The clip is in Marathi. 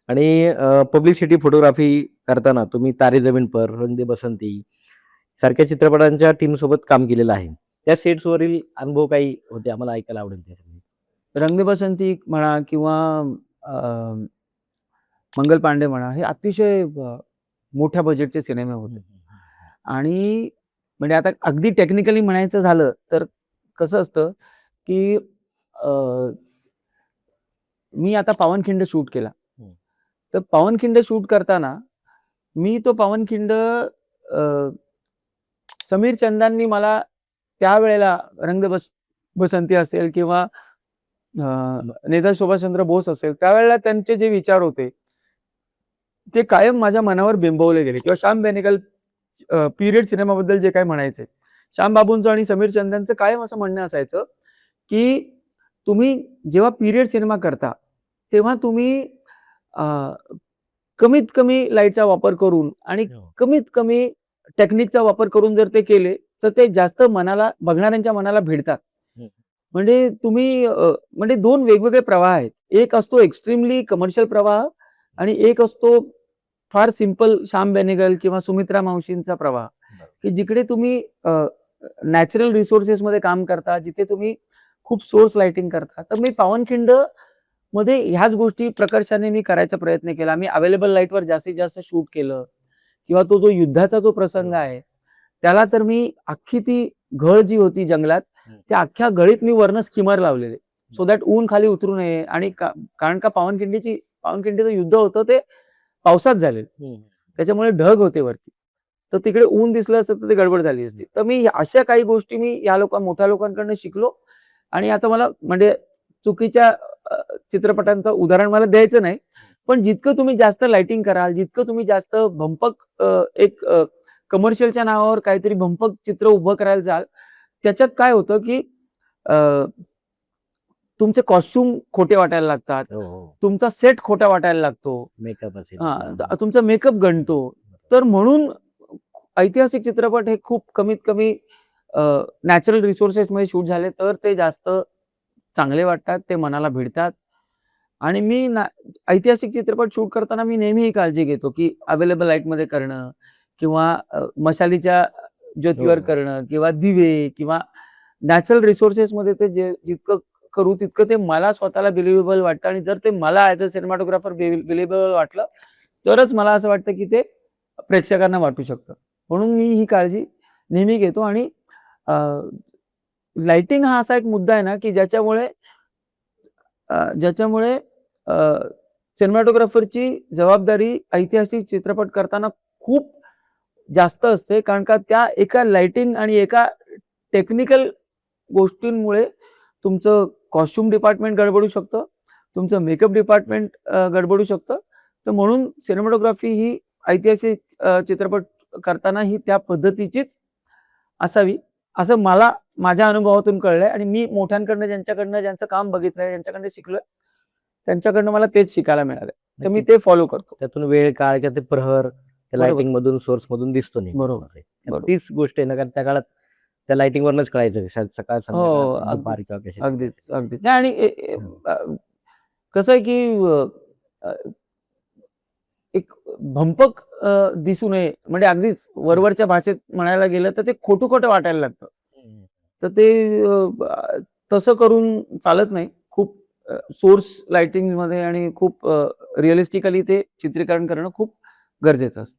आणि पब्लिसिटी फोटोग्राफी करताना तुम्ही तारे जमीन पर, रंग दे बसंती सारख्या चित्रपटांच्या टीमसोबत काम केलेलं आहे. त्या सेट्सवरील अनुभव काही होते आम्हाला ऐकायला आवडेल त्याच्यामध्ये. रंग दे बसंती म्हणा किंवा अ, मंगल पांडे म्हणा, हे अतिशय मोठ्या बजेटचे सिनेमे हं, होते. हं, हं. आणि म्हणजे आता अगदी टेक्निकली म्हणायचं झालं तर कसं असतं, की अ, मी आता पावनखिंड शूट केला. हं. तर पावनखिंड शूट करताना मी तो पावनखिंड समीर चंदांनी मला त्यावेळेला रंग दे बसंती असेल किंवा नेताजी सुभाषचंद्र बोस असेल, त्यावेळेला त्यांचे जे विचार होते, ते कायम माझ्या मनावर बिंबवले गेले किंवा श्याम बेनेगल पिरियड सिनेमाबद्दल जे काही म्हणायचे. श्याम बाबूंचं आणि समीर चंदांचं कायम असं म्हणणं असायचं, की तुम्ही जेव्हा पिरियड सिनेमा करता, तेव्हा तुम्ही अ, कमीत कमी लाईटचा वापर करून आणि हो. कमीत कमी टेक्निकचा वापर करून जर ते केले, तर ते जास्त मनाला बघणाऱ्यांच्या मनाला भिडतात. हं. म्हणजे तुम्ही म्हणजे 2 वेगवेगळे प्रवाह आहेत. एक असतो एक्स्ट्रीमली कमर्शियल प्रवाह आणि एक असतो फार सिंपल श्याम बेनेगल किंवा सुमित्रा मावशींचा प्रवाह, बरोबर. की जिकडे तुम्ही नॅचरल रिसोर्सेसमध्ये काम करता, जिथे तुम्ही खूप सोर्स लाइटिंग करता. तर मी पावनखिंडमध्ये ह्याच गोष्टी प्रकर्षाने मी करायचा प्रयत्न केला. मी अवेलेबल लाईटवर जास्तीत जास्त शूट केलं किंवा तो जो युद्धाचा जो प्रसंग बरोबर. आहे, त्याला तर मी अख्खी ती घळ जी होती जंगलात, हं. त्या अख्ख्या घळीत मी वरनं स्किमर लावलेले. सो बरं. दॅट ऊन खाली उतरू नये आणि कारण का पावनखिंडीचं युद्ध होतं ते पावसात झालेलं. हं. त्याच्यामुळे ढग होते वरती. तर तिकडे ऊन दिसलं असतं तर ती गडबड झाली असती. तर मी अशा काही गोष्टी मी या मोठ्या लोकांकडून शिकलो आणि आता मला म्हणजे चुकीच्या चित्रपटांचं उदाहरण मला द्यायचं नाही. पण जितकं तुम्ही जास्त लाइटिंग कराल, जितकं तुम्ही जास्त भंपक एक कमर्शियलच्या नावावर काहीतरी भंपक चित्र उभं करायला जाल, त्याच्यात काय होतं, की अ, तुमचे कॉस्ट्यूम खोटे वाटायला लागतात. हो, हो. तुमचा सेट खोटा वाटायला लागतो. मेकअप असेल हां, किंवा तुमचा मेकअप गणतो. बरोबर. तर म्हणून ऐतिहासिक चित्रपट हे खूप कमीत कमी नॅचरल रिसोर्सेसमध्ये शूट झाले तर ते जास्त चांगले वाटतात, ते मनाला भिडतात. आणि ऐतिहासिक चित्रपट शूट करताना मी नेहमी ही काळजी घेतो, की अवेलेबल लाईटमध्ये करणं किंवा मशालीच्या हो, ज्योतीवर हो. करणं किंवा दिवे किंवा नॅचरल रिसोर्सेसमध्ये ते जितकं करू तितकं ते मला स्वतःला बिलिव्हेबल वाटतं आणि जर ते मला ॲज अ सिनेमॅटोग्राफर बिलिव्हेबल वाटलं, तरच मला असं वाटतं, की ते प्रेक्षकांना वाटू शकतं. म्हणून मी ही काळजी नेहमी घेतो आणि लाइटिंग हा असा एक मुद्दा आहे ना, की ज्याच्यामुळे अ, सिनेमॅटोग्राफरची जबाबदारी ऐतिहासिक चित्रपट करताना खूप जास्त असते. कारण का त्या एका लाइटिंग आणि एका टेक्निकल गोष्टींमुळे तुमचं कॉस्ट्यूम डिपार्टमेंट गडबडू शकतं. तुमचं मेकअप डिपार्टमेंट गडबडू शकतं. तर म्हणून सिनेमॅटोग्राफी ही ऐतिहासिक चित्रपट करताना ही त्या पद्धतीचीच असावी, असं मला माझ्या अनुभवातून कळलंय आणि मी मोठ्यांकडनं ज्यांचं काम बघितलंय, ज्यांच्याकडनं शिकलोय, त्यांच्याकडनं मला तेच शिकायला मिळालंय. तर मी नक्कीच. ते फॉलो करतो. त्यातून वेळ, काळ किंवा ते प्रहर त्या बरोबर, लाइटिंगमधून, सोर्समधून दिसतो नेहमी बरोबर, तुम्हाला. बरोबर. तीच गोष्ट आहे ना, कारण त्या काळात त्या लाइटिंगवरूनच कळायचं सकाळ, संध्याकाळ, हो, अगदीच, दुपार किंवा कशी अगदीच, दिसायची. अगदीच. नाही आणि हो. अ, कसं आहे की अ, एक भंपक दिसू नये म्हणजे अगदीच हं. वरवरच्या भाषेत म्हणायला गेलं तर ते खोटं-खोटं वाटायला लागतं. हं. तर ते तसं करून चालत नाही. खूप सोर्स लाइटिंगमध्ये आणि खूप रिअलिस्टिकली ते चित्रीकरण करणं खूप गरजेचं असतं.